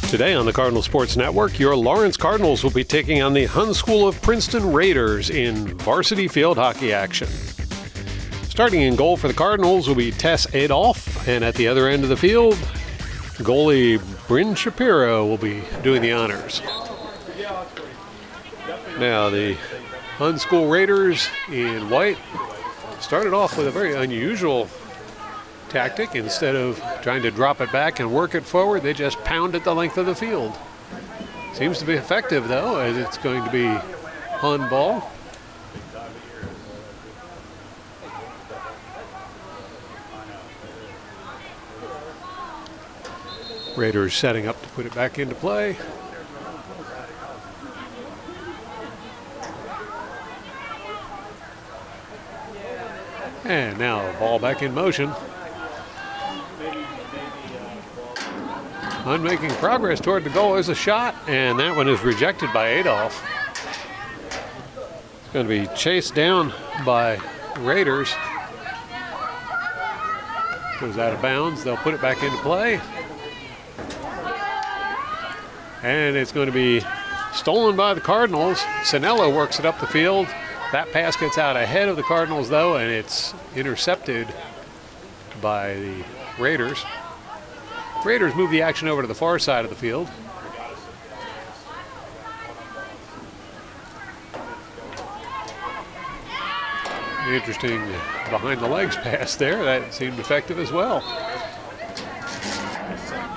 Today on the Cardinal Sports Network, your Lawrence Cardinals will be taking on the Hun School of Princeton Raiders in varsity field hockey action. Starting in goal for the Cardinals will be Tess Adolph, and at the other end of the field, goalie Bryn Shapiro will be doing the honors. Now, the Hun School Raiders in white started off with a very unusual tactic. Instead of trying to drop it back and work it forward, they just pounded the length of the field. Seems to be effective, though, as it's going to be Hun ball. Raiders setting up to put it back into play. And now ball back in motion. Hun making progress toward the goal. There's a shot, and that one is rejected by Adolph. It's going to be chased down by Raiders. Goes out of bounds. They'll put it back into play. And it's going to be stolen by the Cardinals. Sinella works it up the field. That pass gets out ahead of the Cardinals, though, and it's intercepted by the Raiders. Raiders move the action over to the far side of the field. Interesting behind the legs pass there. That seemed effective as well.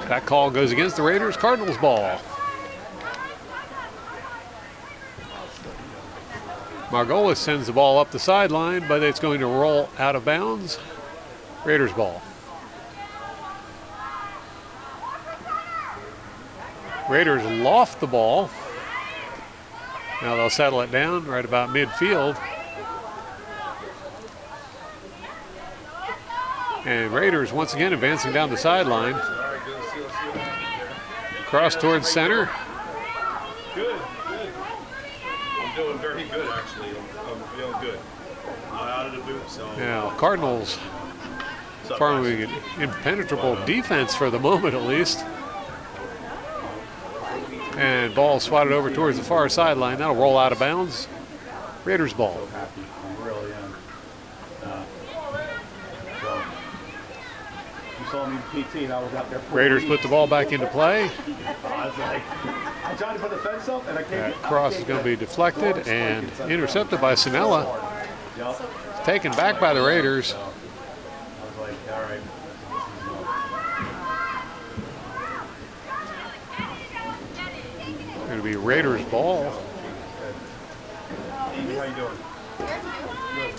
That call goes against the Raiders. Cardinals ball. Margolis sends the ball up the sideline, but it's going to roll out of bounds. Raiders ball. Raiders loft the ball. Now they'll settle it down right about midfield. And Raiders once again advancing down the sideline. Cross towards center. Good. I'm doing very good, actually. I'm feeling good. I'm out of the boot, so. Now, Cardinals forming an impenetrable defense for the moment, at least. And ball swatted over towards the far sideline. That'll roll out of bounds. Raiders ball. I really am. You saw me in PT and I was out there. Raiders put the ball back into play. I was like, I'm trying to put the fence up and I can't. That cross is going to be deflected and intercepted by Sinella. Taken back by the Raiders. I was like, all right. Going to be Raiders ball. Amy, how you doing? Good.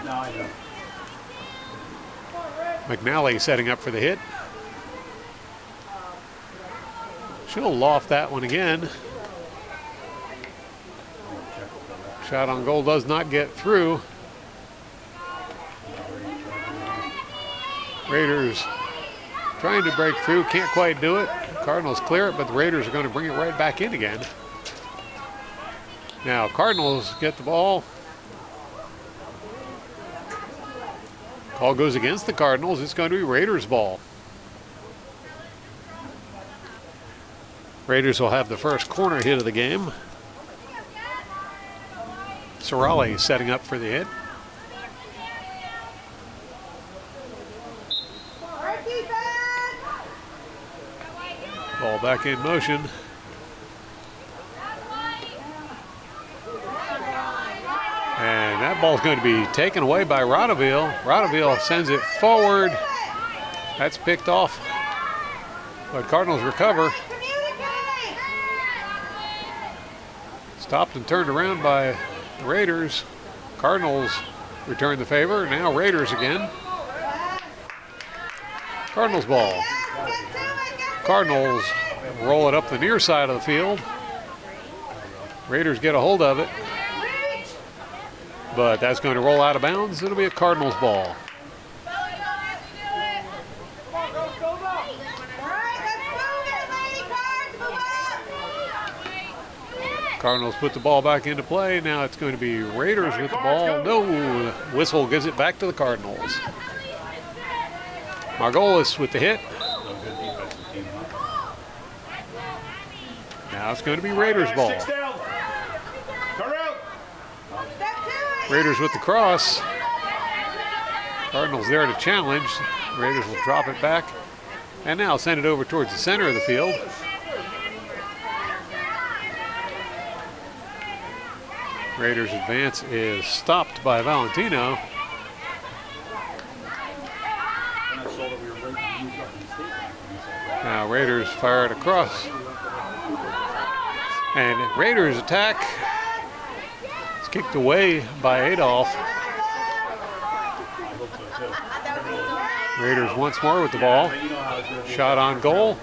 No, I know. McNally setting up for the hit. She'll loft that one again. Shot on goal does not get through. Raiders trying to break through, can't quite do it. Cardinals clear it, but the Raiders are going to bring it right back in again. Now Cardinals get the ball. Call goes against the Cardinals. It's going to be Raiders ball. Raiders will have the first corner hit of the game. Sorali setting up for the hit. Ball back in motion. And that ball's going to be taken away by Rodeville. Rodeville sends it forward. That's picked off. But Cardinals recover. Stopped and turned around by the Raiders. Cardinals return the favor. Now Raiders again. Cardinals ball. Cardinals roll it up the near side of the field. Raiders get a hold of it. but that's going to roll out of bounds. It'll be a Cardinals ball. Cardinals put the ball back into play. Now it's going to be Raiders with the ball. No, whistle gives it back to the Cardinals. Margolis with the hit. Now it's going to be Raiders ball. Raiders with the cross. Cardinals there to challenge. Raiders will drop it back and now send it over towards the center of the field. Raiders advance is stopped by Valentino. Now Raiders fire it across. And Raiders attack. It's kicked away by Adolph. Raiders once more with the ball. Shot on goal.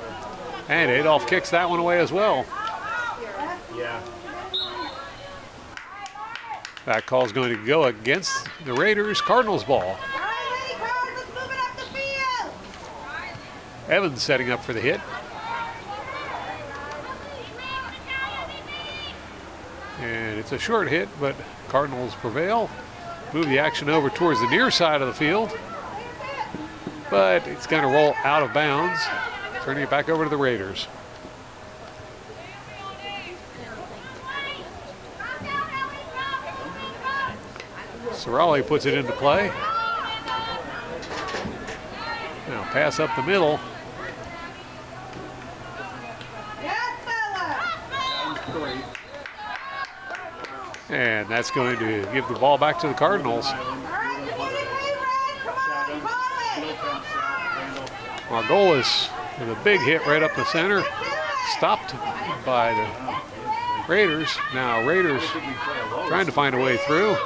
And Adolph kicks that one away as well. That call is going to go against the Raiders. Cardinals ball. Evans setting up for the hit. And it's a short hit, but Cardinals prevail. Move the action over towards the near side of the field. But it's going to roll out of bounds, turning it back over to the Raiders. Cirelli puts it into play. Now pass up the middle. And that's going to give the ball back to the Cardinals. Margolis with a big hit right up the center. Stopped by the Raiders. Now Raiders trying to find a way through.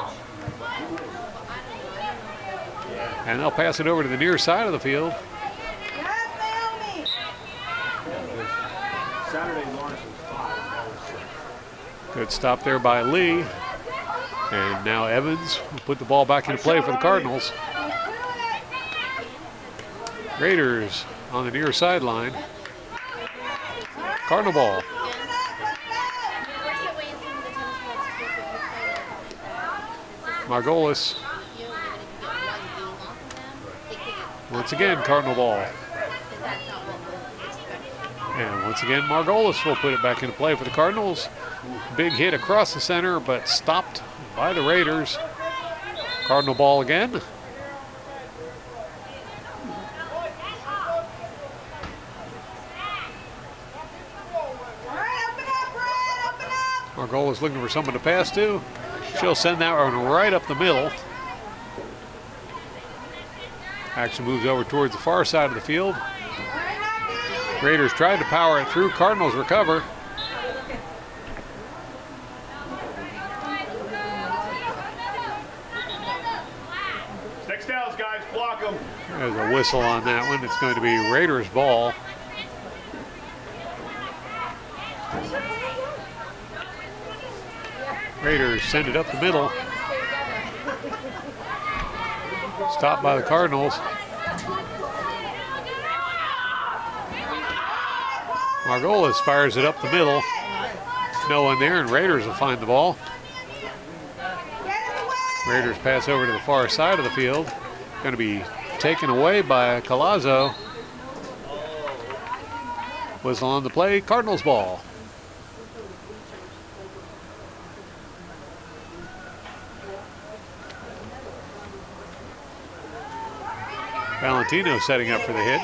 And they'll pass it over to the near side of the field. Good stop there by Lee. And now Evans will put the ball back into play for the Cardinals. Raiders on the near sideline. Cardinal ball. Margolis. Once again, Cardinal ball. And once again, Margolis will put it back into play for the Cardinals. Big hit across the center, but stopped by the Raiders. Cardinal ball again. Margolis looking for someone to pass to. She'll send that one right up the middle. Action moves over towards the far side of the field. Raiders tried to power it through. Cardinals recover. Next downs, guys, block them. There's a whistle on that one. It's going to be Raiders ball. Raiders send it up the middle. Stopped by the Cardinals. Margolis fires it up the middle. No one there, and Raiders will find the ball. Raiders pass over to the far side of the field. Going to be taken away by Collazo. Whistle on the play, Cardinals ball. Valentino setting up for the hit.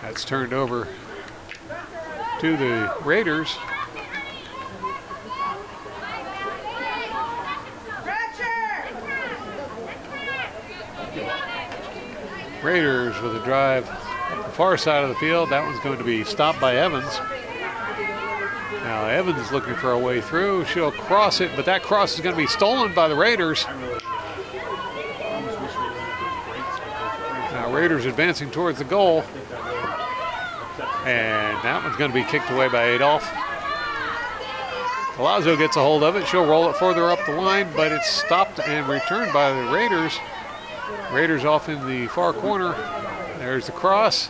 That's turned over to the Raiders. Raiders with a drive up the far side of the field. That one's going to be stopped by Evans. Now Evans looking for a way through. She'll cross it, but that cross is going to be stolen by the Raiders. Now Raiders advancing towards the goal. And that one's going to be kicked away by Adolph. Palazzo gets a hold of it. She'll roll it further up the line, but it's stopped and returned by the Raiders. Raiders off in the far corner. There's the cross.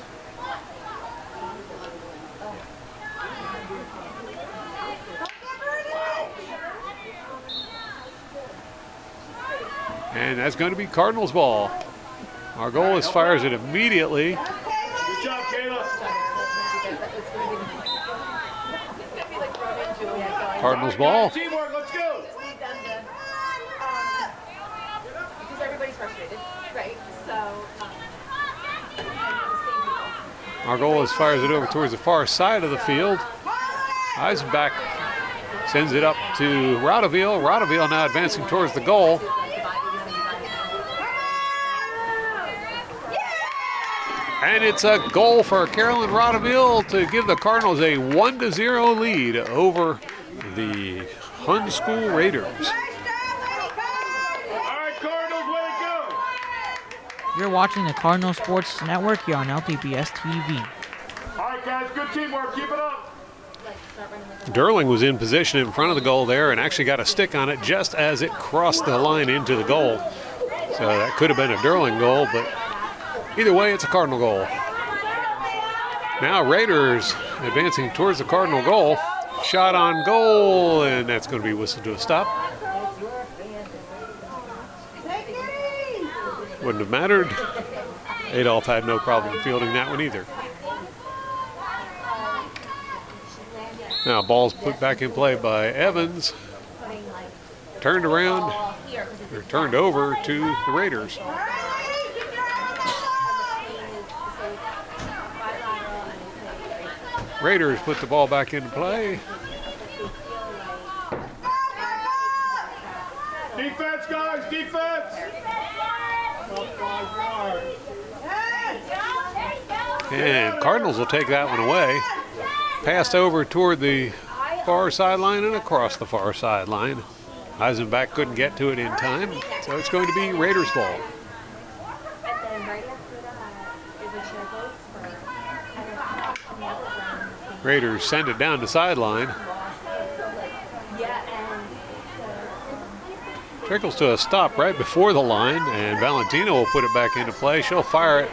And that's going to be Cardinals ball. Margolis fires it immediately. Good job, Kayla. Cardinals ball. Teamwork, let's go. Because everybody's frustrated, right? So, Margolis fires it over towards the far side of the field. Eisenbach sends it up to Rodeville. Rodeville now advancing towards the goal. And it's a goal for Carolyn Rodeville to give the Cardinals a 1-0 lead over the Hun School Raiders. All right, Cardinals, way to go. You're watching the Cardinal Sports Network here on LTPS TV. All right, guys, good teamwork. Keep it up. Derling was in position in front of the goal there and actually got a stick on it just as it crossed the line into the goal. So that could have been a Derling goal, but either way, it's a Cardinal goal. Now Raiders advancing towards the Cardinal goal. Shot on goal, and that's going to be whistled to a stop. Wouldn't have mattered. Adolph had no problem fielding that one either. Now ball's put back in play by Evans. Turned around, or turned over to the Raiders. Raiders put the ball back into play. Defense, guys, defense. And Cardinals will take that one away. Passed over toward the far sideline and across the far sideline. Eisenbach couldn't get to it in time, so it's going to be Raiders ball. Raiders send it down the sideline. Trickles to a stop right before the line, and Valentino will put it back into play. She'll fire it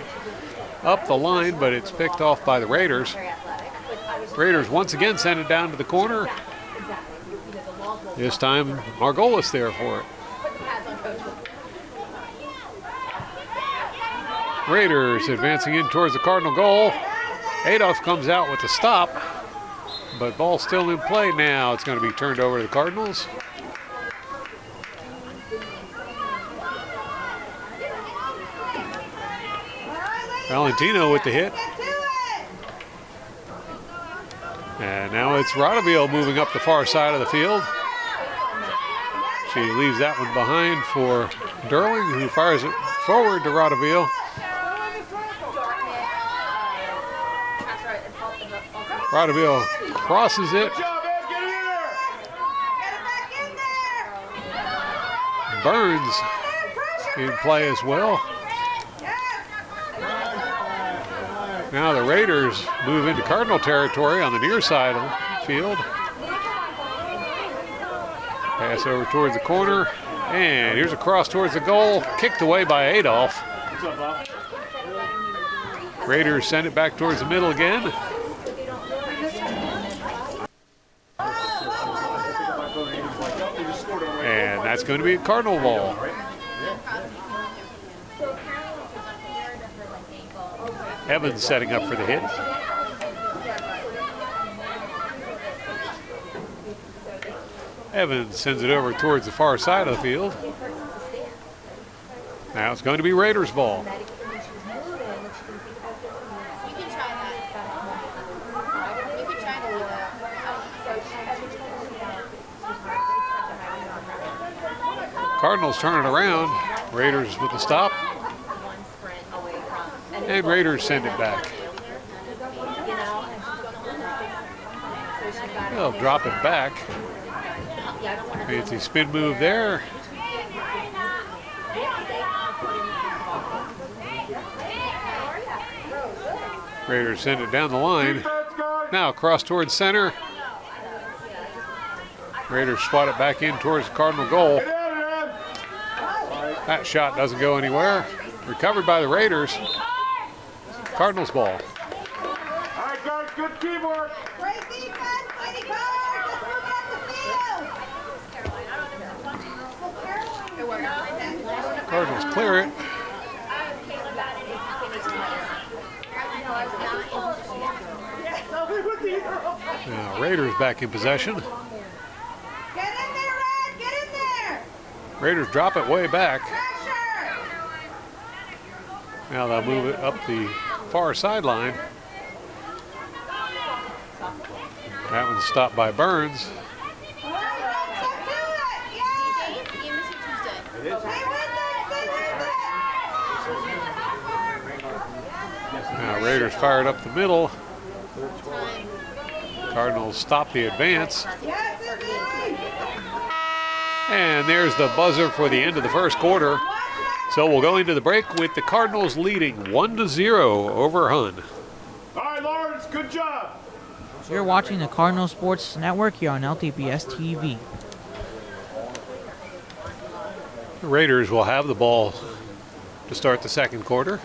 up the line, but it's picked off by the Raiders. Raiders once again send it down to the corner. This time, Margolis there for it. Raiders advancing in towards the Cardinal goal. Adolph comes out with the stop, but ball still in play now. It's going to be turned over to the Cardinals. Valentino with the hit. And now it's Rodeville moving up the far side of the field. She leaves that one behind for Derling, who fires it forward to Rodeville. Rodeville crosses it. Good job, Ed, get in there. Burns in play as well. Now the Raiders move into Cardinal territory on the near side of the field. Pass over towards the corner, and here's a cross towards the goal, kicked away by Adolph. Raiders send it back towards the middle again. And that's going to be a Cardinal ball. Evans setting up for the hit. Evans sends it over towards the far side of the field. Now it's going to be Raiders ball. Cardinals turn it around. Raiders with the stop. And Raiders send it back. They'll drop it back. Fancy spin move there. Raiders send it down the line. Now cross towards center. Raiders swat it back in towards the Cardinal goal. That shot doesn't go anywhere. Recovered by the Raiders. Cardinals ball. All right, guys, good teamwork. Great defense, mighty guards. Let's move up the field. Cardinals clear it. Now Raiders back in possession. Get in there, Red. Get in there. Raiders drop it way back. Pressure. Now they'll move it up the far sideline. That one's stopped by Burns. All right, Red, so do it. Yeah. Stay with it. Now Raiders fired up the middle. Cardinals stop the advance. Yes, indeed. And there's the buzzer for the end of the first quarter. So we'll go into the break with the Cardinals leading 1-0 over Hun. All right, Lawrence, good job. You're watching the Cardinal Sports Network here on LTPS TV. The Raiders will have the ball to start the second quarter.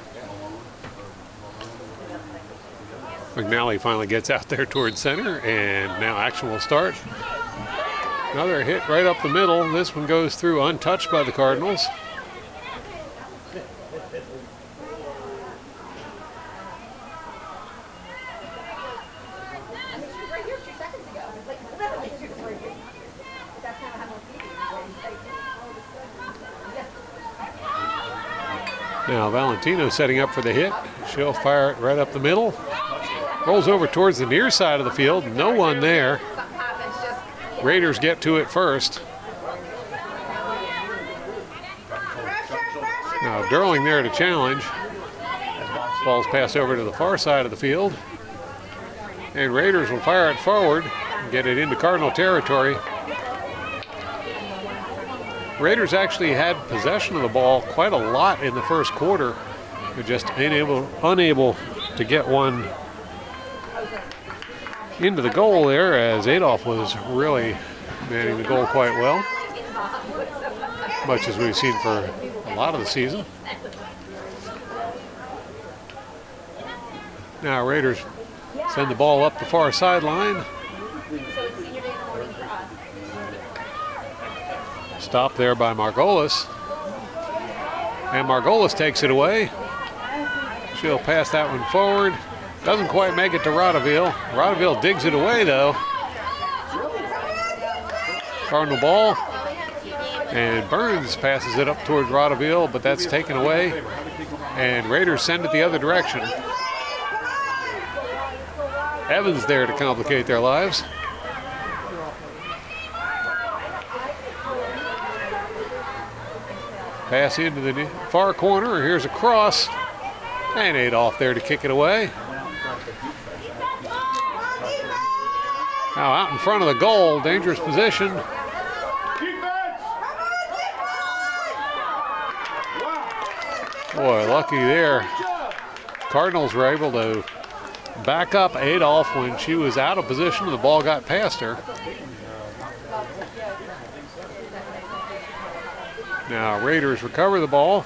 McNally finally gets out there towards center, and now action will start. Another hit right up the middle. This one goes through untouched by the Cardinals. Right here 2 seconds ago. Like, literally 2 seconds ago. That's kind of how Now Valentino setting up for the hit. She'll fire it right up the middle. Rolls over towards the near side of the field. No one there. Raiders get to it first. Now Durling there to challenge. Ball's passed over to the far side of the field. And Raiders will fire it forward and get it into Cardinal territory. Raiders actually had possession of the ball quite a lot in the first quarter. They're just unable to get one into the goal there, as Adolph was really manning the goal quite well, much as we've seen for a lot of the season. Now Raiders send the ball up the far sideline. Stopped there by Margolis. And Margolis takes it away. She'll pass that one forward. Doesn't quite make it to Rodeville. Rodeville digs it away though. Cardinal ball. And Burns passes it up towards Rodeville, but that's taken away. And Raiders send it the other direction. Evans there to complicate their lives. Pass into the far corner. Here's a cross. And Adolph there to kick it away. Now out in front of the goal, dangerous position. Boy, lucky there. Cardinals were able to back up Adolph when she was out of position and the ball got past her. Now Raiders recover the ball.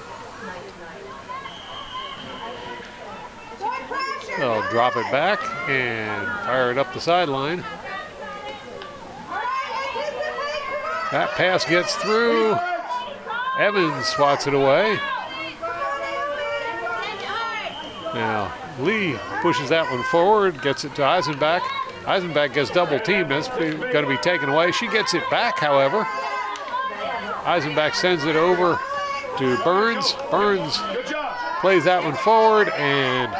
They'll drop it back and fire it up the sideline. That pass gets through. Evans swats it away. Now Lee pushes that one forward, gets it to Eisenbach. Eisenbach gets double teamed. That's going to be taken away. She gets it back, however. Eisenbach sends it over to Burns. Burns plays that one forward, and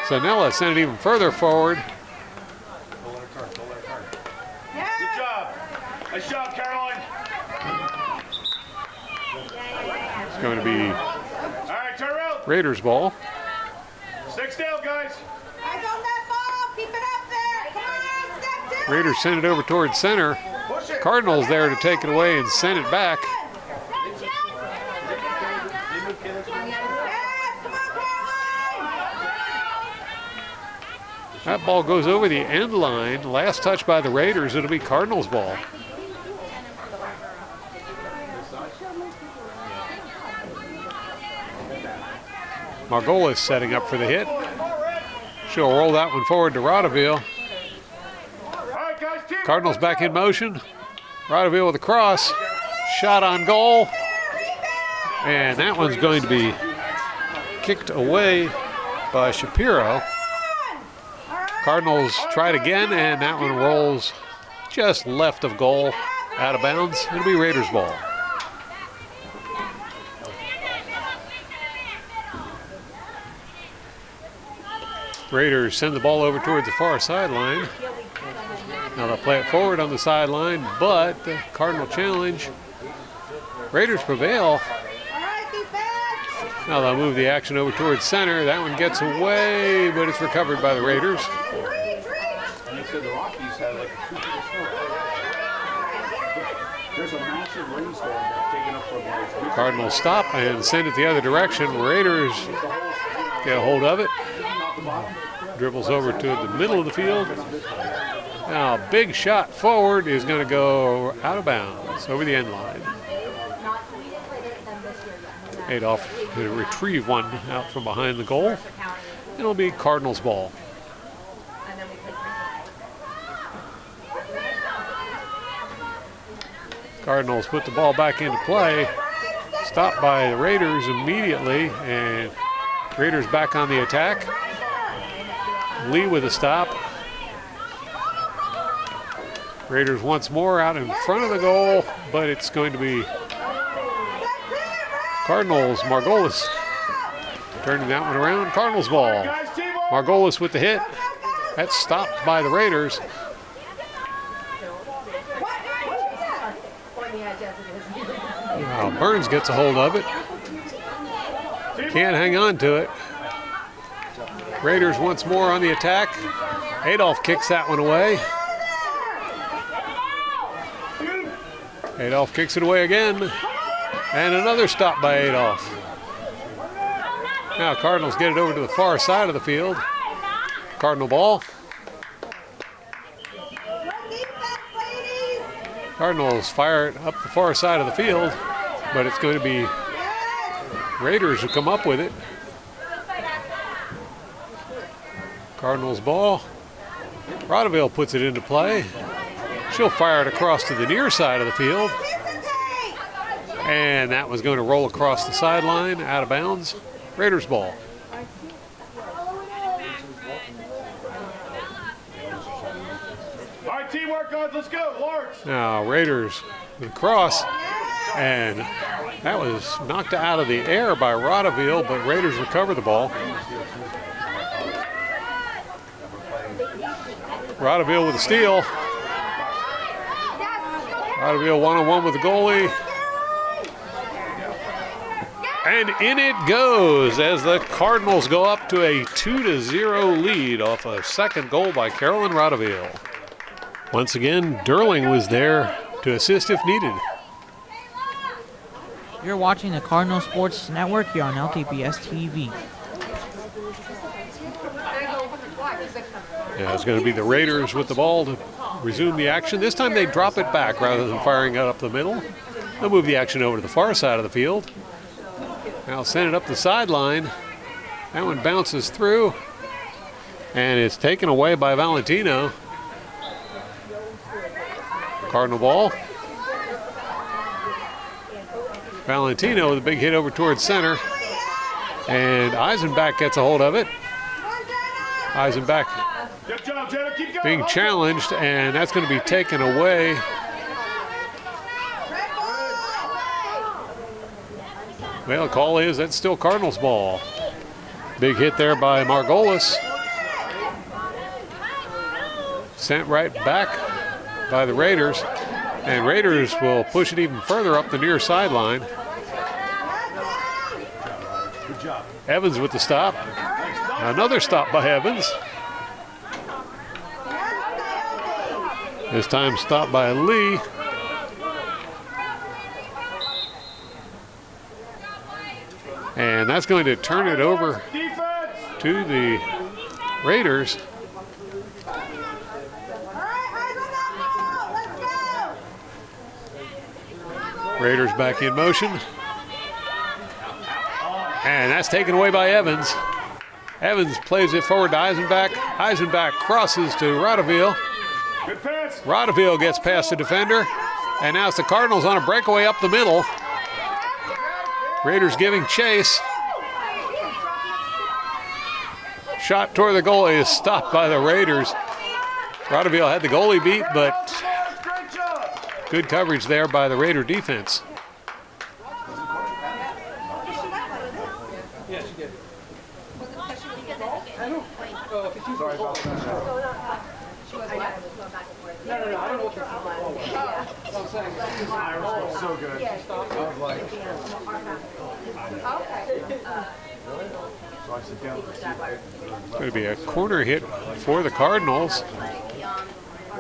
Sanella sent it even further forward. Good job. Nice job, Caroline. It's going to be All right, turn around. Raiders ball. Stick still, guys. Eyes on that ball. Keep it up there. Come on, step two. Raiders send it over towards center. Push it. Cardinals there to take it away and send it back. That ball goes over the end line. Last touch by the Raiders. It'll be Cardinals ball. Margolis setting up for the hit. She'll roll that one forward to Rodeville. Cardinals back in motion. Rodeville with a cross. Shot on goal. And that one's going to be kicked away by Shapiro. Cardinals try it again, and that one rolls just left of goal, out of bounds. It'll be Raiders ball. Raiders send the ball over towards the far sideline. Now they'll play it forward on the sideline, but the Cardinal challenge. Raiders prevail. Now they'll move the action over towards center. That one gets away, but it's recovered by the Raiders. And they said the Rockies had like 2 feet of snow. There's a massive rainstorm that's taken up from the Cardinals stop and send it the other direction. Raiders get a hold of it. Dribbles over to the middle of the field. Now a big shot forward is going to go out of bounds over the end line. Adolph to retrieve one out from behind the goal. It'll be Cardinals ball. Cardinals put the ball back into play. Stopped by the Raiders immediately, and Raiders back on the attack. Lee with a stop. Raiders once more out in front of the goal, but it's going to be Cardinals. Margolis turning that one around. Cardinals ball. Margolis with the hit. That's stopped by the Raiders. Wow, Burns gets a hold of it. Can't hang on to it. Raiders once more on the attack. Adolph kicks that one away. Adolph kicks it away again. And another stop by Adolph. Now Cardinals get it over to the far side of the field. Cardinal ball. Cardinals fire it up the far side of the field, but it's going to be Raiders who come up with it. Cardinals ball. Rodeville puts it into play. She'll fire it across to the near side of the field. And that was going to roll across the sideline, out of bounds. Raiders ball. All right, teamwork, guys, let's go, Lawrence. Now Raiders with a cross, and that was knocked out of the air by Rodeville, but Raiders recover the ball. Rodeville with a steal. Rodeville one-on-one with the goalie. And in it goes as the Cardinals go up to a 2-0 lead off a second goal by Carolyn Rodeville. Once again, Durling was there to assist if needed. You're watching the Cardinal Sports Network here on LTPS TV. Yeah, it's going to be the Raiders with the ball to resume the action. This time they drop it back rather than firing it up the middle. They'll move the action over to the far side of the field. Now send it up the sideline. That one bounces through, and it's taken away by Valentino. Cardinal ball. Valentino with a big hit over towards center, and Eisenbach gets a hold of it. Eisenbach being challenged, and that's going to be taken away. Well, the call is that's still Cardinals ball. Big hit there by Margolis. Sent right back by the Raiders, and Raiders will push it even further up the near sideline. Good job. Evans with the stop. Another stop by Evans. This time stopped by Lee. And that's going to turn it over to the Raiders. Raiders back in motion. And that's taken away by Evans. Evans plays it forward to Eisenbach. Eisenbach crosses to Rodeville. Rodeville gets past the defender. And now it's the Cardinals on a breakaway up the middle. Raiders giving chase. Shot toward the goalie is stopped by the Raiders. Rodeville had the goalie beat, but good coverage there by the Raider defense. Sorry about that. No, I don't know what you're I'm saying. Irish was so good. I was like, so I sit down. It's going to be a corner hit for the Cardinals. I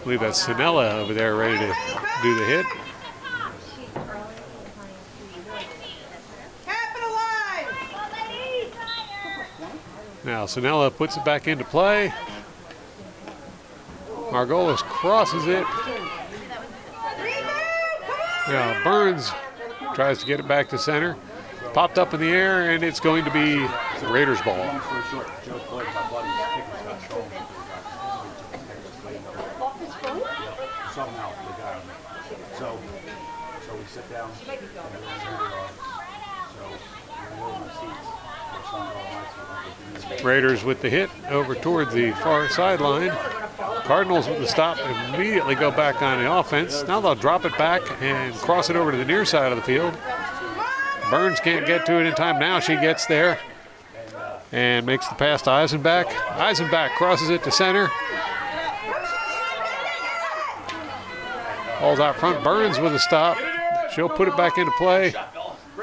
believe that's Sinella over there ready to do the hit. Now Sinella puts it back into play. Margolis crosses it. Now Burns tries to get it back to center. Popped up in the air, and it's going to be the Raiders' ball. So we sit down. Raiders with the hit over toward the far sideline. Cardinals with the stop immediately go back on the offense. Now they'll drop it back and cross it over to the near side of the field. Burns can't get to it in time. Now she gets there and makes the pass to Eisenbach. Eisenbach crosses it to center. Ball's out front. Burns with a stop. She'll put it back into play.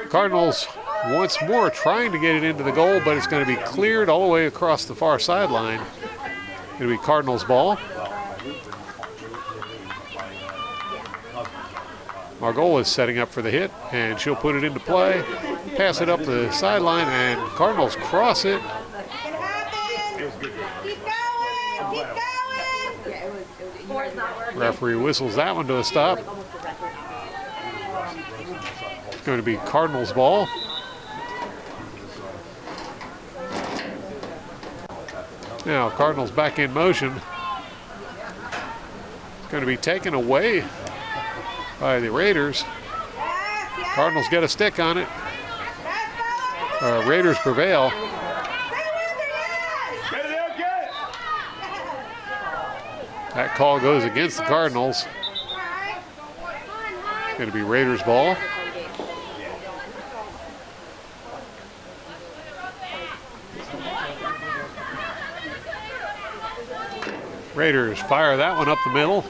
Cardinals once more trying to get it into the goal, but it's going to be cleared all the way across the far sideline. It'll be Cardinals' ball. Margolis is setting up for the hit, and she'll put it into play. Pass it up the sideline, and Cardinals cross it. Referee whistles that one to a stop. It's going to be Cardinals' ball. Now Cardinals back in motion. It's going to be taken away by the Raiders. Cardinals get a stick on it. Raiders prevail. That call goes against the Cardinals. It's going to be Raiders' ball. Raiders fire that one up the middle.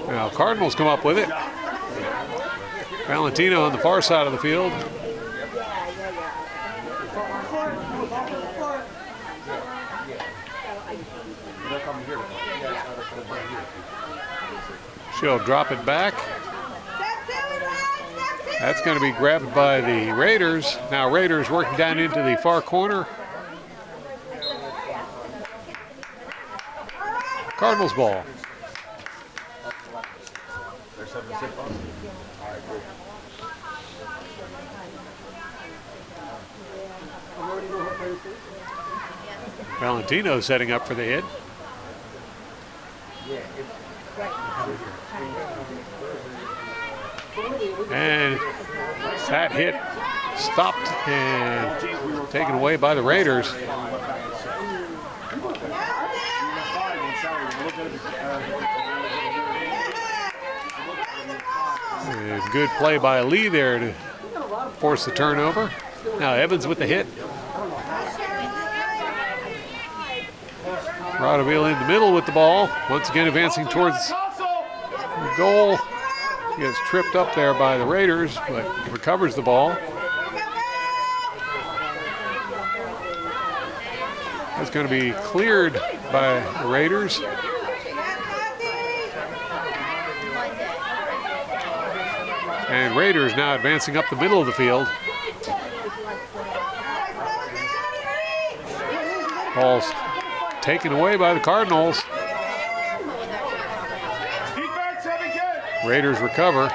Now Cardinals come up with it. Valentino on the far side of the field. She'll drop it back. That's going to be grabbed by the Raiders. Now Raiders working down into the far corner. Cardinals ball. Valentino setting up for the hit. And that hit stopped and taken away by the Raiders. And good play by Lee there to force the turnover. Now Evans with the hit. Rodeville in the middle with the ball. Once again advancing towards the goal. Gets tripped up there by the Raiders, but recovers the ball. It's going to be cleared by the Raiders. And Raiders now advancing up the middle of the field. Ball's taken away by the Cardinals. Raiders recover.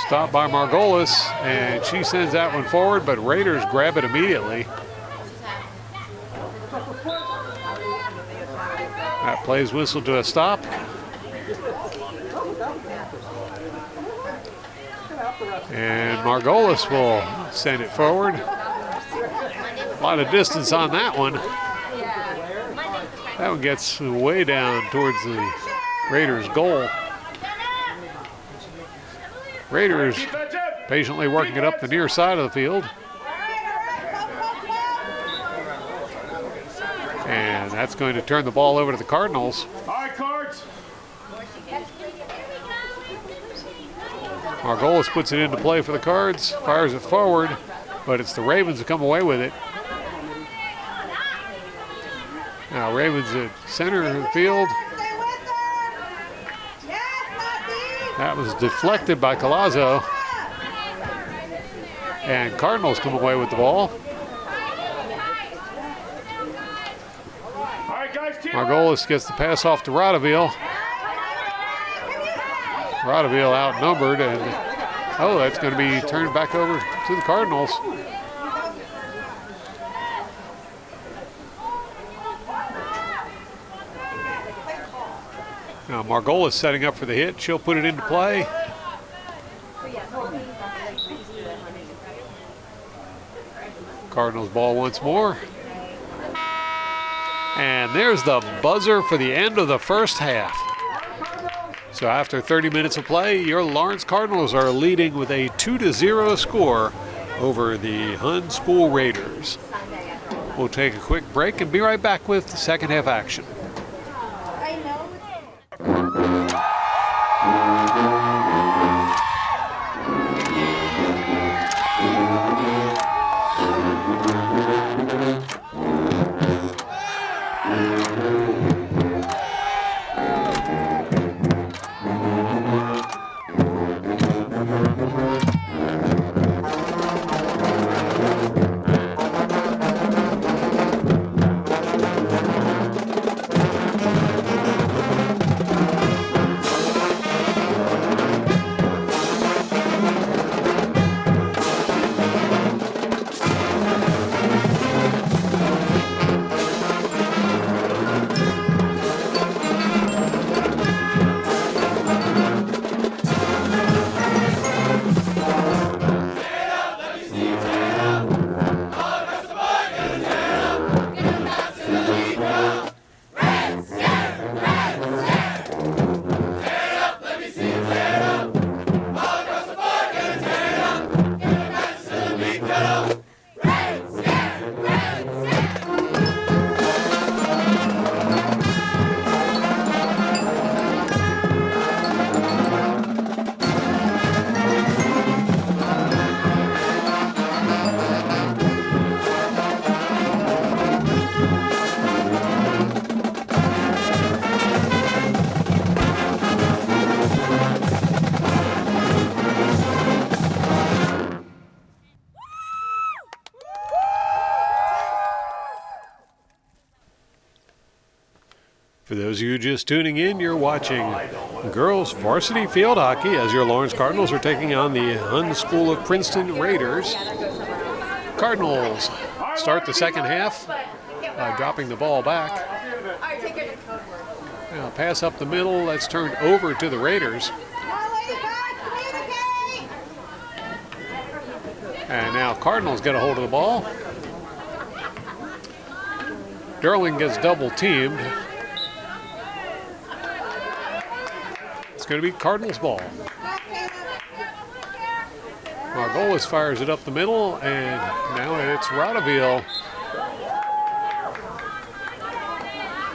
Stopped by Margolis, and she sends that one forward, but Raiders grab it immediately. That plays whistle to a stop. And Margolis will send it forward. A lot of distance on that one. That one gets way down towards the Raiders' goal. Raiders patiently working it up the near side of the field. And that's going to turn the ball over to the Cardinals. Margolis puts it into play for the Cards, fires it forward, but it's the Ravens who come away with it. Now Ravens at center of the field. That was deflected by Collazo. And Cardinals come away with the ball. Margolis gets the pass off to Rodeville. Rodeville outnumbered, and that's going to be turned back over to the Cardinals. Now Margolis setting up for the hit. She'll put it into play. Cardinals ball once more. And there's the buzzer for the end of the first half. So after 30 minutes of play, your Lawrence Cardinals are leading with a 2-0 score over the Hun School Raiders. We'll take a quick break and be right back with the second half action. For those of you just tuning in, you're watching girls varsity field hockey as your Lawrence Cardinals are taking on the Hun School of Princeton Raiders. Cardinals start the second half by dropping the ball back. Now pass up the middle, that's turned over to the Raiders. And now Cardinals get a hold of the ball. Derling gets double teamed. It's going to be Cardinals ball. Margolis fires it up the middle, and now it's Rodeville.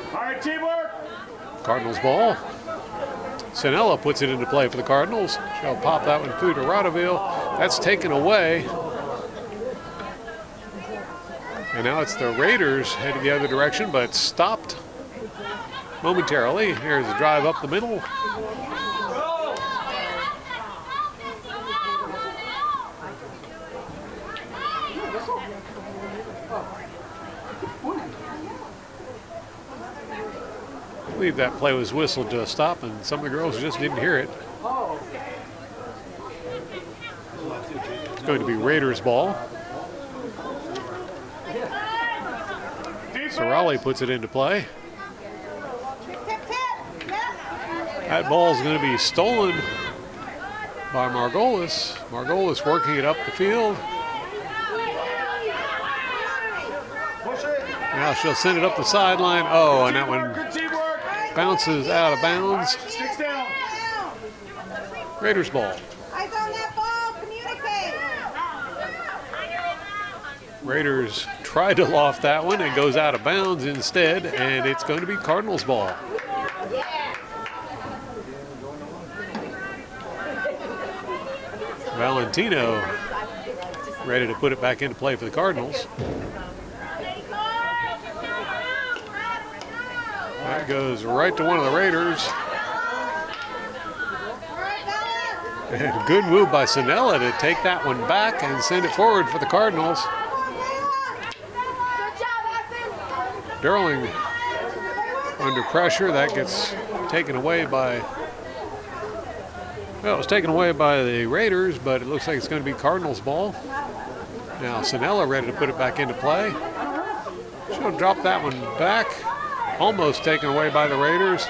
All right, teamwork. Cardinals ball. Sinella puts it into play for the Cardinals. She'll pop that one through to Rodeville. That's taken away. And now it's the Raiders heading the other direction, but stopped momentarily. Here's a drive up the middle. believe that play was whistled to a stop, and some of the girls just didn't hear it. It's going to be Raiders ball. Sorali puts it into play. That ball is going to be stolen by Margolis. Margolis working it up the field. Now she'll send it up the sideline. Oh, and that one bounces out of bounds. Raiders ball. Eyes on that ball. Communicate. Raiders tried to loft that one. It goes out of bounds instead, and it's going to be Cardinals ball. Valentino ready to put it back into play for the Cardinals. That goes right to one of the Raiders. And good move by Sinella to take that one back and send it forward for the Cardinals. Derling under pressure. That gets taken away by, well, it was taken away by the Raiders, but it looks like it's going to be Cardinals ball. Now Sinella ready to put it back into play. She'll drop that one back. Almost taken away by the Raiders.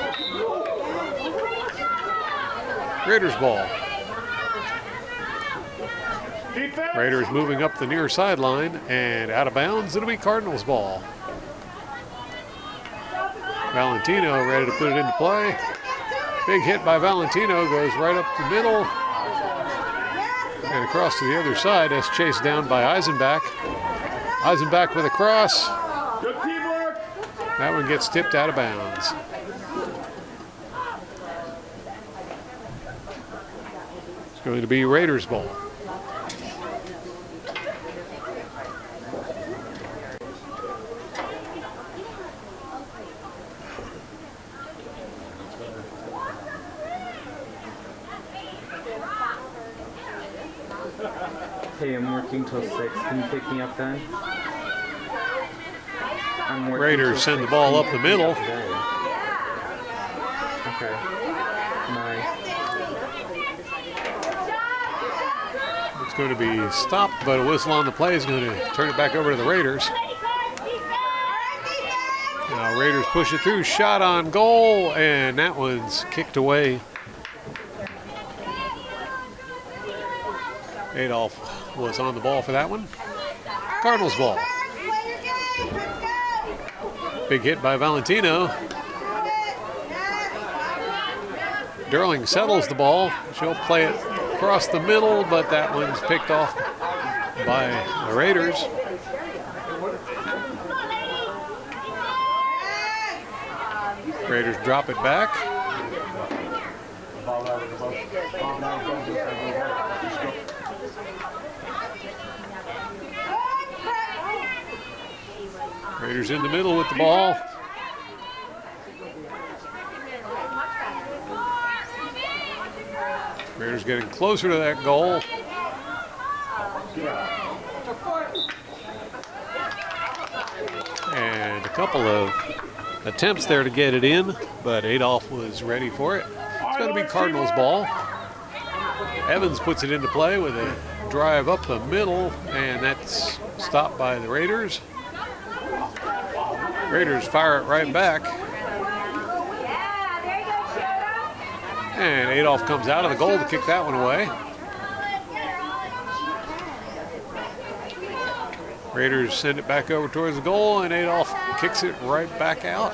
Raiders ball. Raiders moving up the near sideline and out of bounds. It'll be Cardinals ball. Valentino ready to put it into play. Big hit by Valentino, goes right up the middle and across to the other side. That's chased down by Eisenbach. Eisenbach with a cross. That one gets tipped out of bounds. It's going to be Raiders ball. Hey, I'm working till 6. Can you pick me up then? Raiders send the ball up the middle. Okay. Nice. It's going to be stopped, but a whistle on the play is going to turn it back over to the Raiders. Now Raiders push it through, shot on goal, and that one's kicked away. Adolph was on the ball for that one. Cardinals ball. Big hit by Valentino. Derling settles the ball. She'll play it across the middle, but that one's picked off by the Raiders. Raiders drop it back. Raiders in the middle with the ball. Raiders getting closer to that goal. And a couple of attempts there to get it in, but Adolph was ready for it. It's going to be Cardinals ball. Evans puts it into play with a drive up the middle, and that's stopped by the Raiders. Raiders fire it right back. And Adolph comes out of the goal to kick that one away. Raiders send it back over towards the goal, and Adolph kicks it right back out.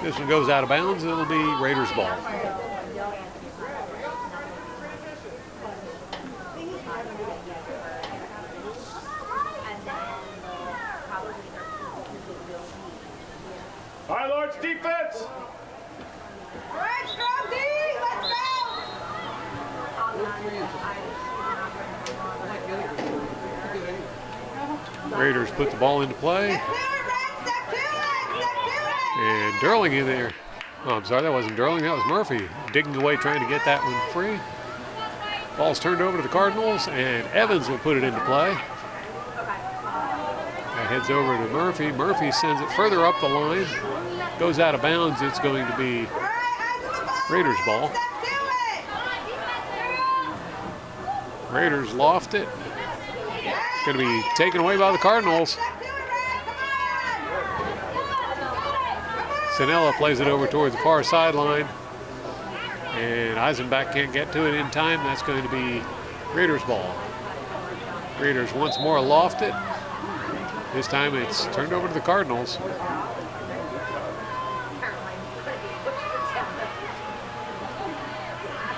This one goes out of bounds. It'll be Raiders ball. High Large defense. Right, strong D. Let's go. Raiders put the ball into play. And Derling in there. Oh, I'm sorry, that wasn't Derling, that was Murphy. Digging away, trying to get that one free. Ball's turned over to the Cardinals, and Evans will put it into play. A heads over to Murphy. Murphy sends it further up the line. Goes out of bounds. It's going to be Raiders ball. Raiders loft it. Going to be taken away by the Cardinals. Sanella plays it over towards the far sideline. And Eisenbach can't get to it in time. That's going to be Raiders ball. Raiders once more loft it. This time it's turned over to the Cardinals.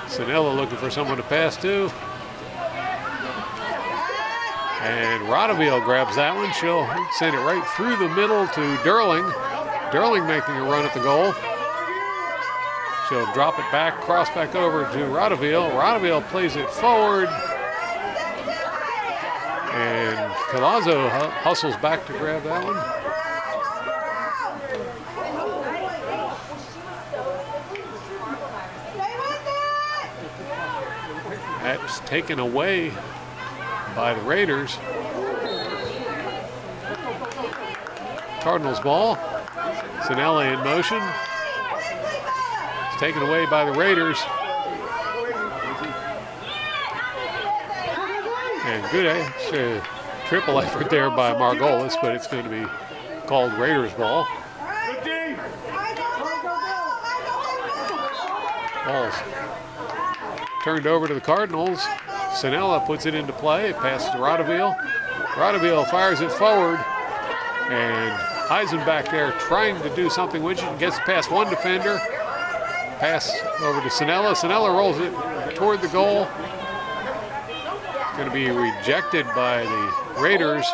Sanella looking for someone to pass to. And Rodeville grabs that one. She'll send it right through the middle to Derling. Derling making a run at the goal. She'll drop it back, cross back over to Rodeville. Rodeville plays it forward. And Colazo hustles back to grab that one. That's taken away by the Raiders. Cardinals ball. Sanella in motion. It's taken away by the Raiders. And good triple effort there by Margolis, but it's going to be called Raiders ball. Ball's turned over to the Cardinals. Sanella puts it into play, passes to Rodeville. Rodeville fires it forward, and Eisenbach there trying to do something with it, gets past one defender. Pass over to Sanella. Sanella rolls it toward the goal. Going to be rejected by the Raiders.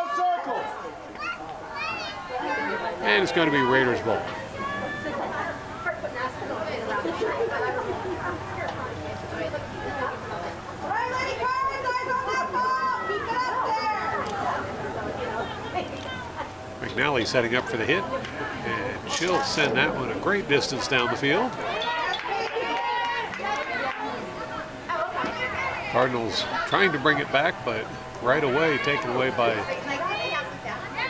And it's going to be Raiders ball. McNally setting up for the hit, and she'll send that one a great distance down the field. Cardinals trying to bring it back, but right away taken away by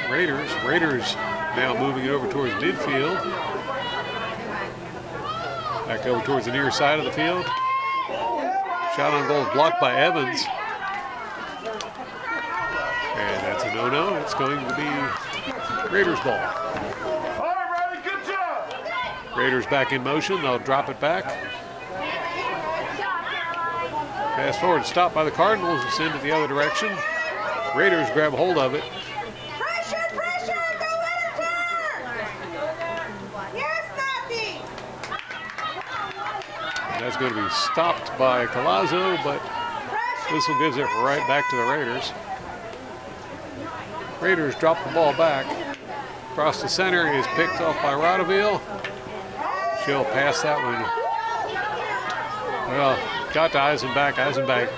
Raiders. Raiders now moving it over towards midfield. Back over towards the near side of the field. Shot on goal is blocked by Evans. And that's a no-no. It's going to be Raiders ball. All right, Riley, good job. Raiders back in motion. They'll drop it back. Pass forward, stopped by the Cardinals and send it the other direction. Raiders grab hold of it. Pressure, pressure, go let her turn! Yes, Matthew! That's going to be stopped by Colazo, but whistle gives it right back to the Raiders. Raiders drop the ball back. Across the center is picked off by Rodeville. She'll pass that one. Well, got to Eisenbach. Eisenbach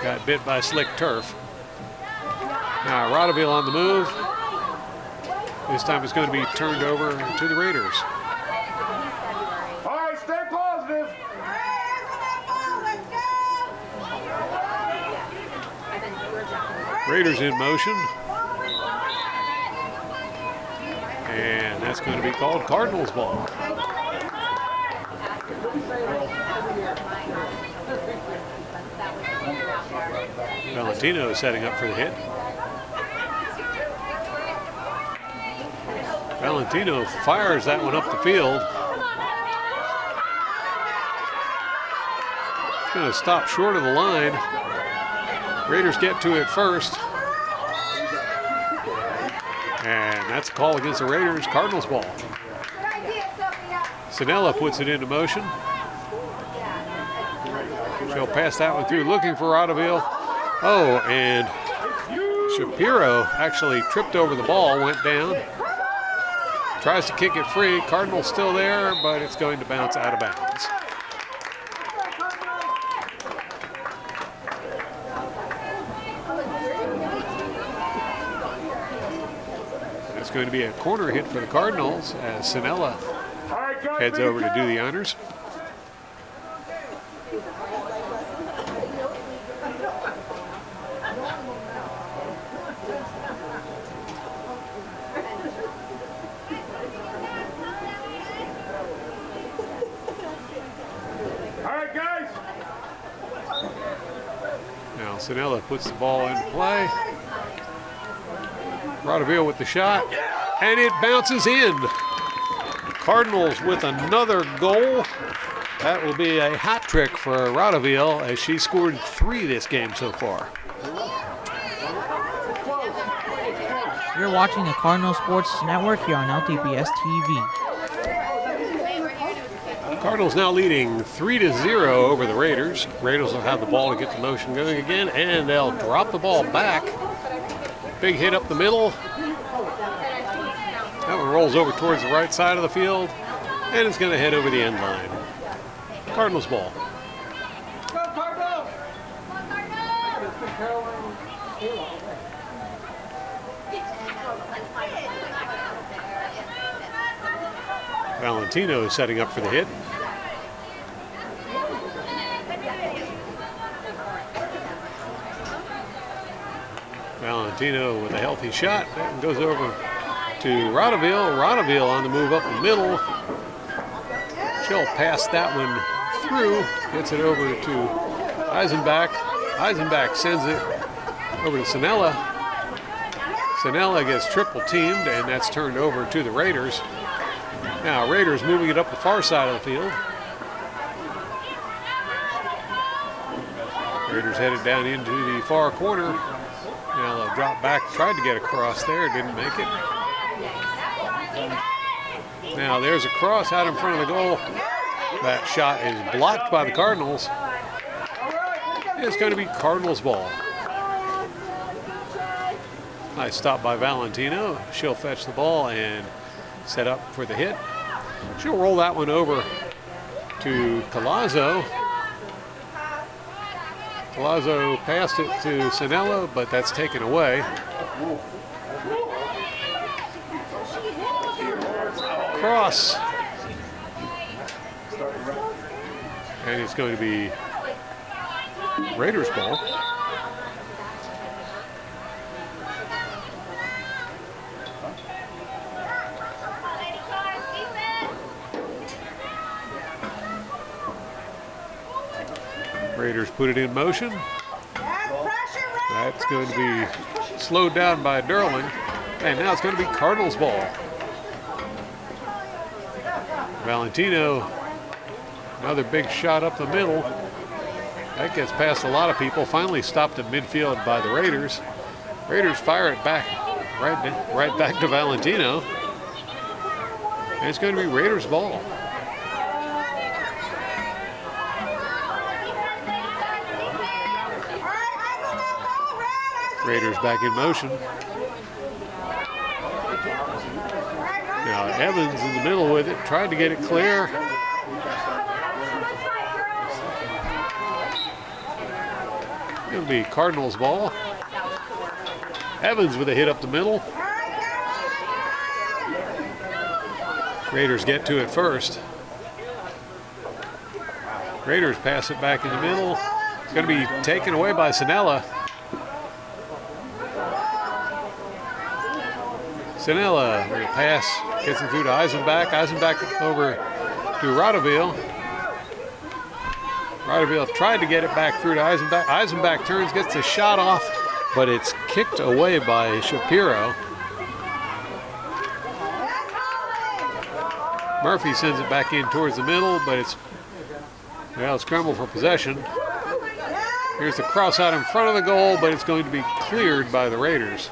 got bit by slick turf. Now Rodeville on the move. This time it's going to be turned over to the Raiders. All right, stay positive. Raiders in motion. And that's going to be called Cardinals ball. Valentino setting up for the hit. Valentino fires that one up the field. It's going to stop short of the line. Raiders get to it first. And that's a call against the Raiders. Cardinals ball. Sanella puts it into motion. She'll pass that one through, looking for Rodeville. Oh, and Shapiro actually tripped over the ball, went down. Tries to kick it free. Cardinals still there, but it's going to bounce out of bounds. It's going to be a corner hit for the Cardinals as Sanella heads over to do the honors. Sinella puts the ball in play. Rodaville with the shot, and it bounces in. Cardinals with another goal. That will be a hat trick for Rodaville as she scored 3 this game so far. You're watching the Cardinal Sports Network here on LTPS TV. Cardinals now leading 3-0 over the Raiders. Raiders will have the ball to get the motion going again, and they'll drop the ball back. Big hit up the middle. That one rolls over towards the right side of the field, and it's going to head over the end line. Cardinals ball. Valentino is setting up for the hit. Valentino with a healthy shot. That one goes over to Rodaville. Rodaville on the move up the middle. She'll pass that one through. Gets it over to Eisenbach. Eisenbach sends it over to Sinella. Sinella gets triple teamed, and that's turned over to the Raiders. Now Raiders moving it up the far side of the field. Raiders headed down into the far corner. Now they'll drop back, tried to get across there, didn't make it. Now there's a cross out in front of the goal. That shot is blocked by the Cardinals. It's going to be Cardinals ball. Nice stop by Valentino. She'll fetch the ball and set up for the hit. She'll roll that one over to Collazo. Collazo passed it to Sinella, but that's taken away. Cross. And it's going to be Raiders ball. Raiders put it in motion. That's going to be slowed down by Derling. And now it's going to be Cardinals ball. Valentino, another big shot up the middle. That gets past a lot of people. Finally stopped at midfield by the Raiders. Raiders fire it back, right back to Valentino. And it's going to be Raiders ball. Raiders back in motion. Now Evans in the middle with it, tried to get it clear. It'll be Cardinals ball. Evans with a hit up the middle. Raiders get to it first. Raiders pass it back in the middle. It's going to be taken away by Sinella. Sinella with a pass, gets it through to Eisenbach. Eisenbach over to Rodaville. Rodaville tried to get it back through to Eisenbach. Eisenbach turns, gets the shot off, but it's kicked away by Shapiro. Murphy sends it back in towards the middle, but it's scramble for possession. Here's the cross out in front of the goal, but it's going to be cleared by the Raiders.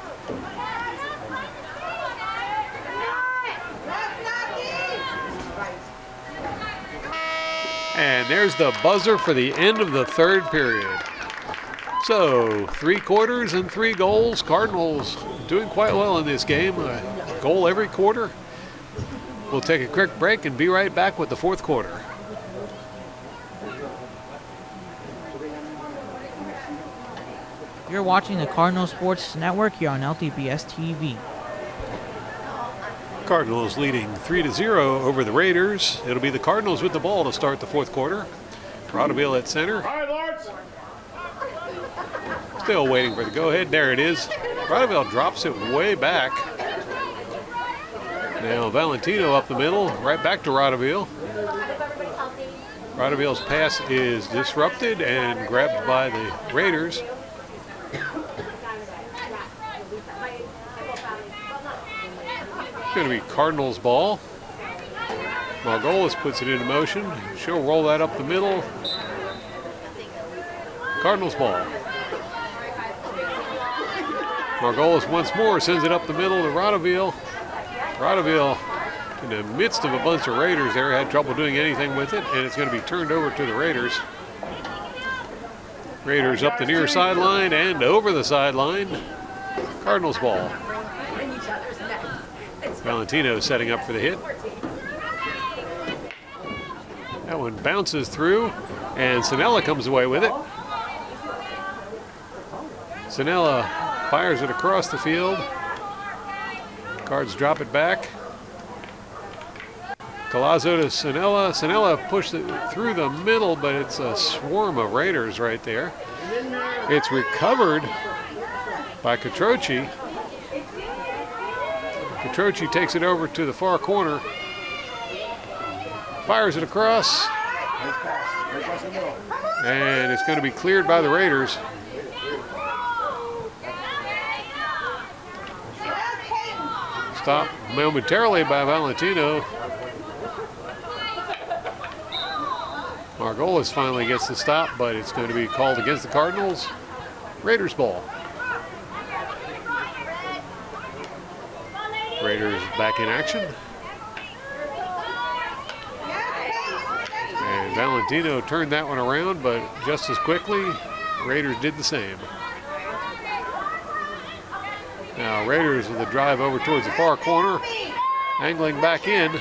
And there's the buzzer for the end of the third period. So 3 quarters and 3 goals. Cardinals doing quite well in this game. A goal every quarter. We'll take a quick break and be right back with the fourth quarter. You're watching the Cardinal Sports Network here on LTPS TV. Cardinals leading 3-0 over the Raiders. It'll be the Cardinals with the ball to start the fourth quarter. Rodaville at center. Still waiting for the go-ahead. There it is. Rodaville drops it way back. Now Valentino up the middle, right back to Rodaville. Rodaville's pass is disrupted and grabbed by the Raiders. It's going to be Cardinals ball. Margolis puts it into motion. She'll roll that up the middle. Cardinals ball. Margolis once more sends it up the middle to Rodeville. Rodeville, in the midst of a bunch of Raiders there, had trouble doing anything with it, and it's going to be turned over to the Raiders. Raiders up the near sideline and over the sideline. Cardinals ball. Valentino setting up for the hit. That one bounces through, and Sanella comes away with it. Sanella fires it across the field. Cards drop it back. Collazo to Sanella. Sanella pushed it through the middle, but it's a swarm of Raiders right there. It's recovered by Catroci. Catroci takes it over to the far corner. Fires it across. And it's going to be cleared by the Raiders. Stopped momentarily by Valentino. Margolis finally gets the stop, but it's going to be called against the Cardinals. Raiders ball. Raiders back in action. And Valentino turned that one around, but just as quickly, Raiders did the same. Now Raiders with a drive over towards the far corner, angling back in.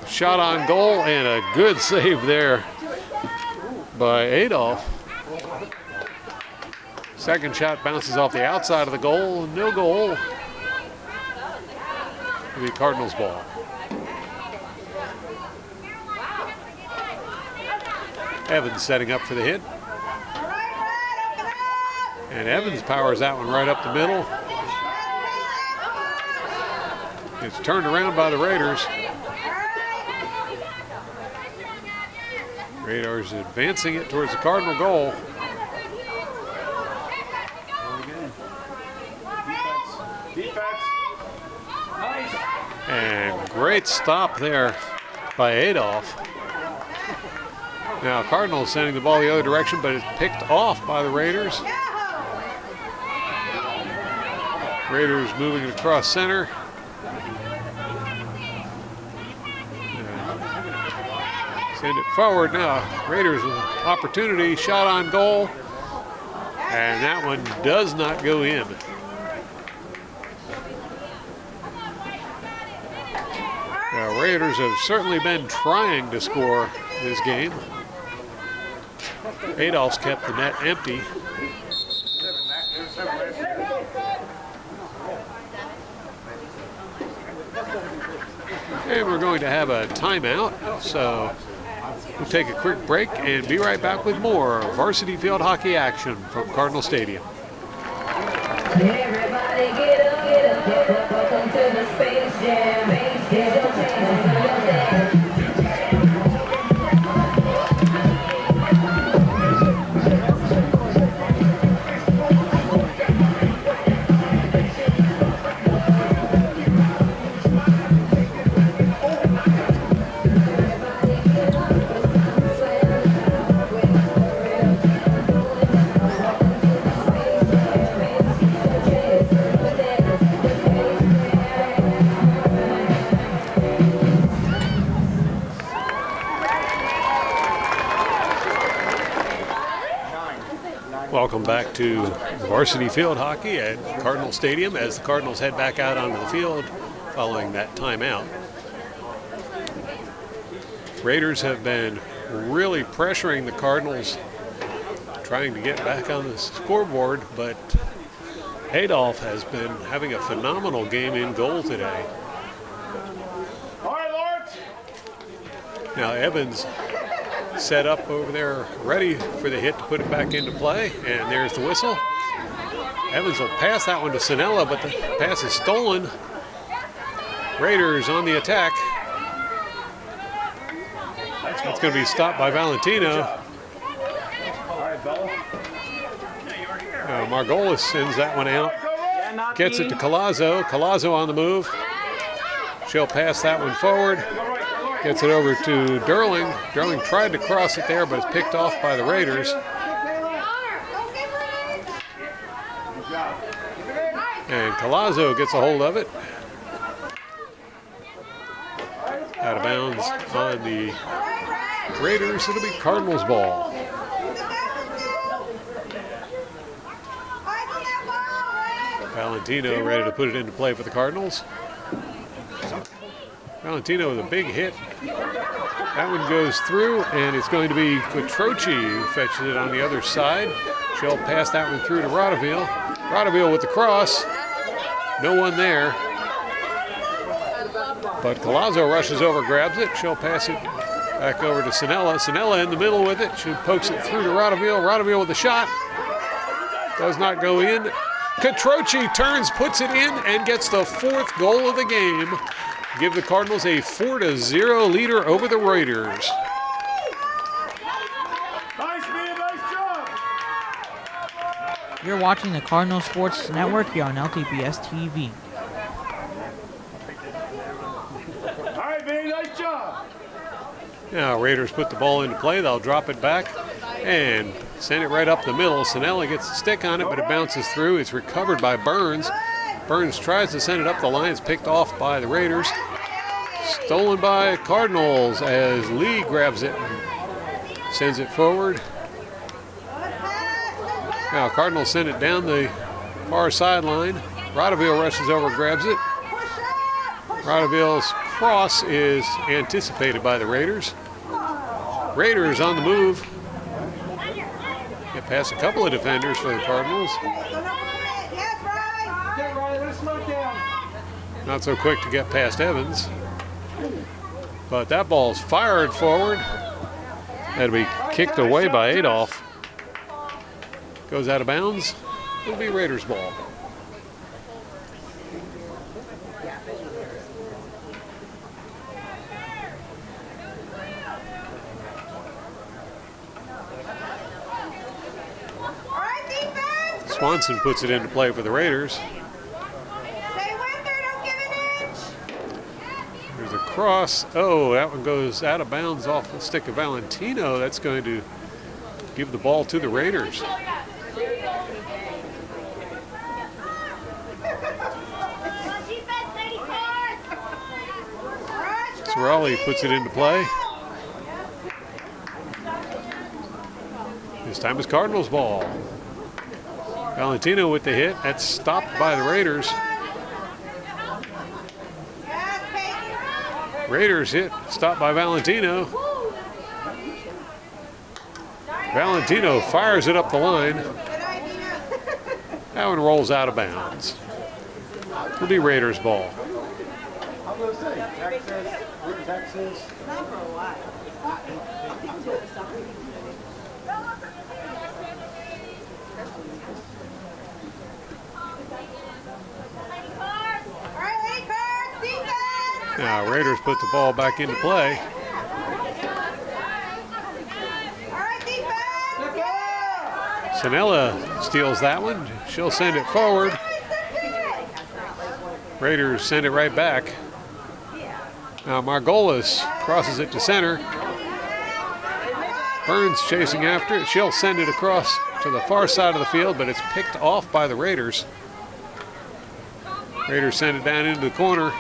Shot on goal and a good save there by Adolph. Second shot bounces off the outside of the goal. No goal. The Cardinals ball. Evans setting up for the hit. And Evans powers that one right up the middle. It's turned around by the Raiders. Raiders advancing it towards the Cardinal goal. And great stop there by Adolph. Now Cardinals sending the ball the other direction, but it's picked off by the Raiders. Raiders moving it across center. Send it forward now. Raiders with opportunity, shot on goal. And that one does not go in. Now, Raiders have certainly been trying to score this game. Adolph's kept the net empty. And we're going to have a timeout, so we'll take a quick break and be right back with more varsity field hockey action from Cardinal Stadium. Everybody get up, get up, get up, welcome to the Space Jam. Get your chance, do your dance. Welcome back to varsity field hockey at Cardinal Stadium as the Cardinals head back out onto the field following that timeout. Raiders have been really pressuring the Cardinals, trying to get back on the scoreboard, but Adolph has been having a phenomenal game in goal today. All right, Lawrence. Now Evans set up over there, ready for the hit to put it back into play, and there's the whistle. Evans will pass that one to Sanella, but the pass is stolen. Raiders on the attack. It's going to be stopped by Valentino. All right, Bella. Margolis sends that one out. Gets it to Colazzo. Colazzo on the move. She'll pass that one forward. Gets it over to Derling. Derling tried to cross it there, but it's picked off by the Raiders. And Colazzo gets a hold of it. Out of bounds on the Raiders. It'll be Cardinals ball. Valentino ready to put it into play for the Cardinals. Valentino with a big hit. That one goes through, and it's going to be Quattrochi who fetches it on the other side. She'll pass that one through to Rodeville. Rodeville with the cross. No one there. But Colazzo rushes over, grabs it. She'll pass it back over to Sinella. Sinella in the middle with it. She pokes it through to Rodeville. Rodeville with the shot. Does not go in. Quattrochi turns, puts it in, and gets the 4th goal of the game. Give the Cardinals a 4-0 leader over the Raiders. Nice man, nice job. You're watching the Cardinal Sports Network here on LTBS TV. All right, man, nice job. Now Raiders put the ball into play. They'll drop it back and send it right up the middle. Sinella gets a stick on it, but it bounces through. It's recovered by Burns. Burns tries to send it up the line. It's picked off by the Raiders. Stolen by Cardinals as Lee grabs it and sends it forward. Now Cardinals send it down the far sideline. Rodeville rushes over, grabs it. Rodeville's cross is anticipated by the Raiders. Raiders on the move. Get past a couple of defenders for the Cardinals. Not so quick to get past Evans. But that ball's fired forward. That'll be kicked away by Adolph. Goes out of bounds. It'll be Raiders ball. Swanson puts it into play for the Raiders. There's a cross. Oh, that one goes out of bounds off the stick of Valentino. That's going to give the ball to the Raiders. Sorelli puts it into play. This time it's Cardinals ball. Valentino with the hit. That's stopped by the Raiders. Raiders hit, stopped by Valentino. Valentino fires it up the line. That one rolls out of bounds. It'll be Raiders ball. Texas. Now Raiders put the ball back into play. Sinella steals that one. She'll send it forward. Raiders send it right back. Now Margolis crosses it to center. Burns chasing after it. She'll send it across to the far side of the field, but it's picked off by the Raiders. Raiders send it down into the corner.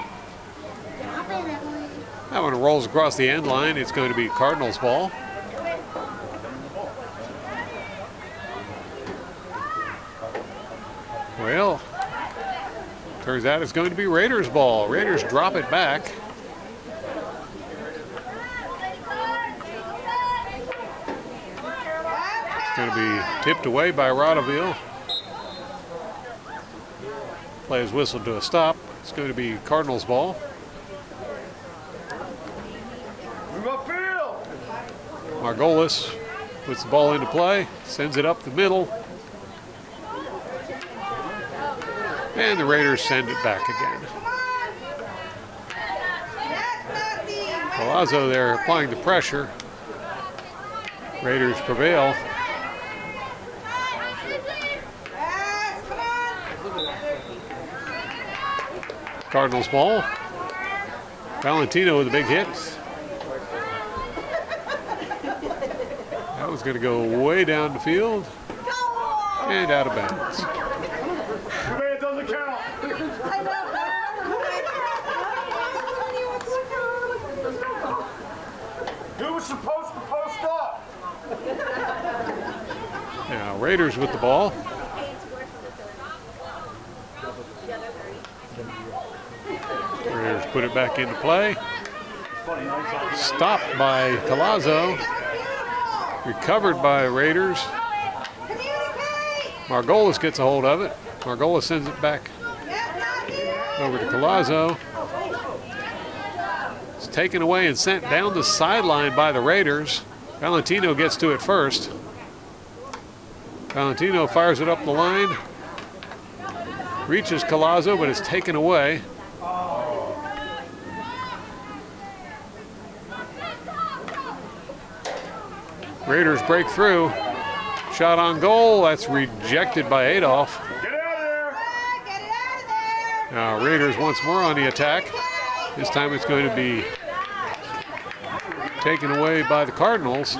That one rolls across the end line. It's going to be Cardinals ball. Well, turns out it's going to be Raiders ball. Raiders drop it back. It's going to be tipped away by Rodeville. Play is whistled to a stop. It's going to be Cardinals ball. Margolis puts the ball into play, sends it up the middle. And the Raiders send it back again. Palazzo there applying the pressure. Raiders prevail. Cardinals ball. Valentino with a big hit. That was going to go way down the field and out of bounds. It doesn't count. Who was supposed to post up? Now Raiders with the ball. Raiders put it back into play. Stopped by Collazo. Recovered by Raiders. Margolis gets a hold of it. Margolis sends it back over to Collazo. It's taken away and sent down the sideline by the Raiders. Valentino gets to it first. Valentino fires it up the line. Reaches Collazo, but it's taken away. Raiders break through. Shot on goal. That's rejected by Adolph. Get out of there! Now Raiders once more on the attack. This time it's going to be taken away by the Cardinals.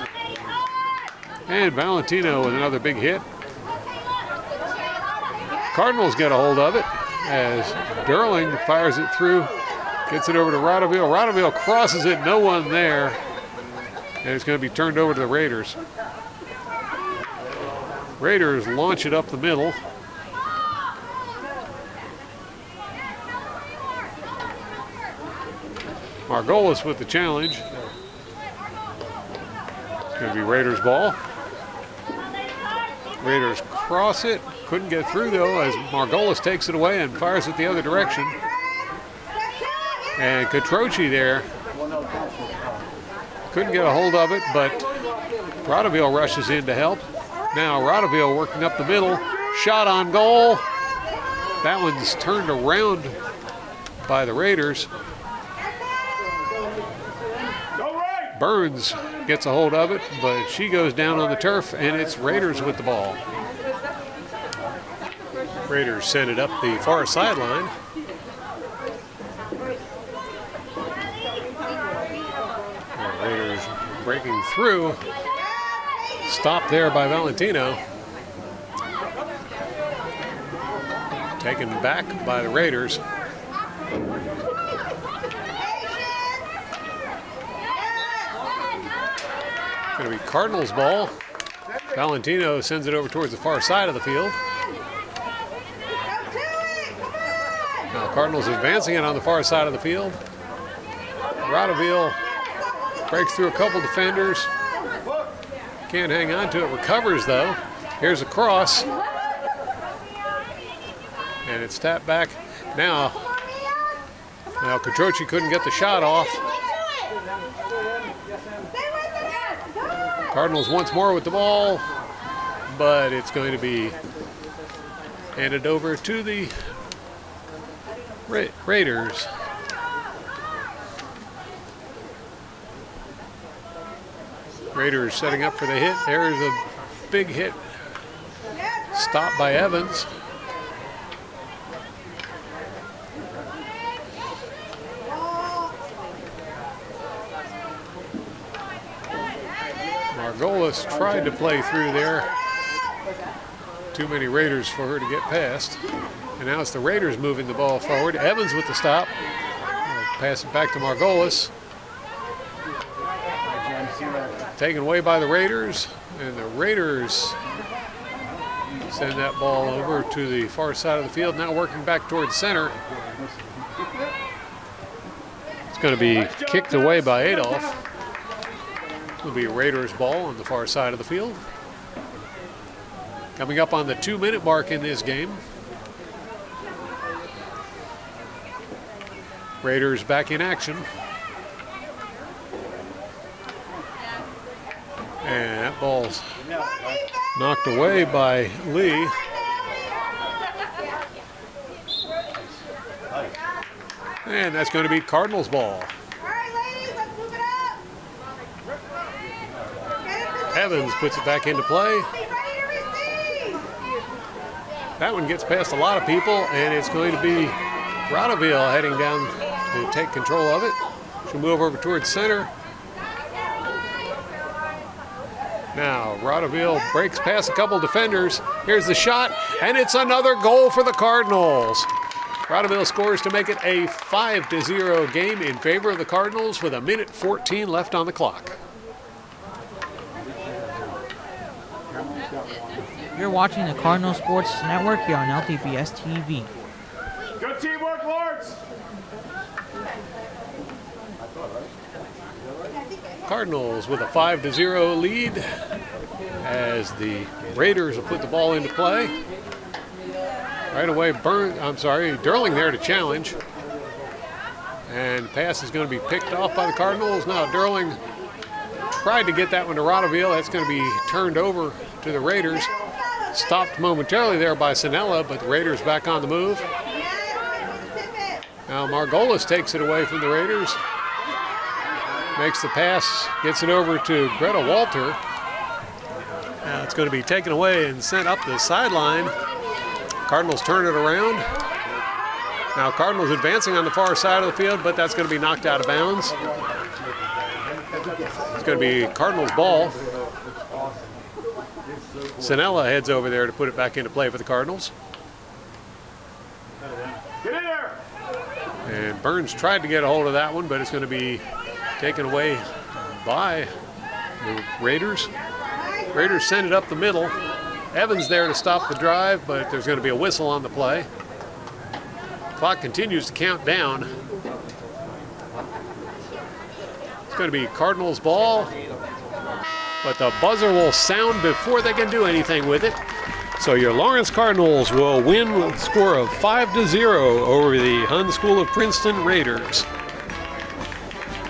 And Valentino with another big hit. Cardinals get a hold of it as Durling fires it through. Gets it over to Rodeville. Rodeville crosses it. No one there. And it's going to be turned over to the Raiders. Raiders launch it up the middle. Margolis with the challenge. It's going to be Raiders ball. Raiders cross it. Couldn't get through though as Margolis takes it away and fires it the other direction. And Catroci there. Couldn't get a hold of it, but Rodeville rushes in to help. Now Rodeville working up the middle. Shot on goal. That one's turned around by the Raiders. Burns gets a hold of it, but she goes down on the turf, and it's Raiders with the ball. Raiders send it up the far sideline. Raiders breaking through. Stopped there by Valentino. Taken back by the Raiders. Going to be Cardinals ball. Valentino sends it over towards the far side of the field. Now Cardinals advancing it on the far side of the field. Rodeville breaks through a couple defenders. Can't hang on to it. Recovers though. Here's a cross. And it's tapped back. Now Catroci couldn't get the shot off. Cardinals once more with the ball, but it's going to be handed over to the Raiders. Raiders setting up for the hit. There's a big hit. Stopped by Evans. Margolis tried to play through there. Too many Raiders for her to get past. And now it's the Raiders moving the ball forward. Evans with the stop. Pass it back to Margolis. Taken away by the Raiders. And the Raiders send that ball over to the far side of the field. Now working back towards center. It's going to be kicked away by Adolph. It'll be a Raiders ball on the far side of the field. Coming up on the 2-minute mark in this game. Raiders back in action. And that ball's knocked away by Lee. And that's going to be Cardinals ball. Evans puts it back into play. That one gets past a lot of people, and it's going to be Rotteville heading down to take control of it. She'll move over towards center. Now, Rotteville breaks past a couple defenders. Here's the shot, and it's another goal for the Cardinals. Rotteville scores to make it a 5-0 game in favor of the Cardinals with 1:14 left on the clock. You're watching the Cardinal Sports Network here on LTBS TV. Good teamwork, Lawrence. Cardinals with a 5-0 lead as the Raiders will put the ball into play. Right away, Durling there to challenge. And pass is going to be picked off by the Cardinals. Now Durling tried to get that one to Rotteville. That's going to be turned over to the Raiders. Stopped momentarily there by Sinella, but the Raiders back on the move. Now Margolis takes it away from the Raiders. Makes the pass, gets it over to Greta Walter. Now it's going to be taken away and sent up the sideline. Cardinals turn it around. Now Cardinals advancing on the far side of the field, but that's going to be knocked out of bounds. It's going to be Cardinals ball. Sinella heads over there to put it back into play for the Cardinals. Get in there. And Burns tried to get a hold of that one, but it's going to be taken away by the Raiders. Raiders send it up the middle. Evans there to stop the drive, but there's going to be a whistle on the play. Clock continues to count down. It's going to be Cardinals ball, but the buzzer will sound before they can do anything with it. So your Lawrence Cardinals will win with a score of 5-0 over the Hun School of Princeton Raiders.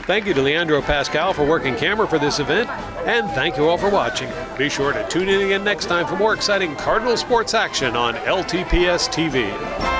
Thank you to Leandro Pascal for working camera for this event, and thank you all for watching. Be sure to tune in again next time for more exciting Cardinal sports action on LTPS TV.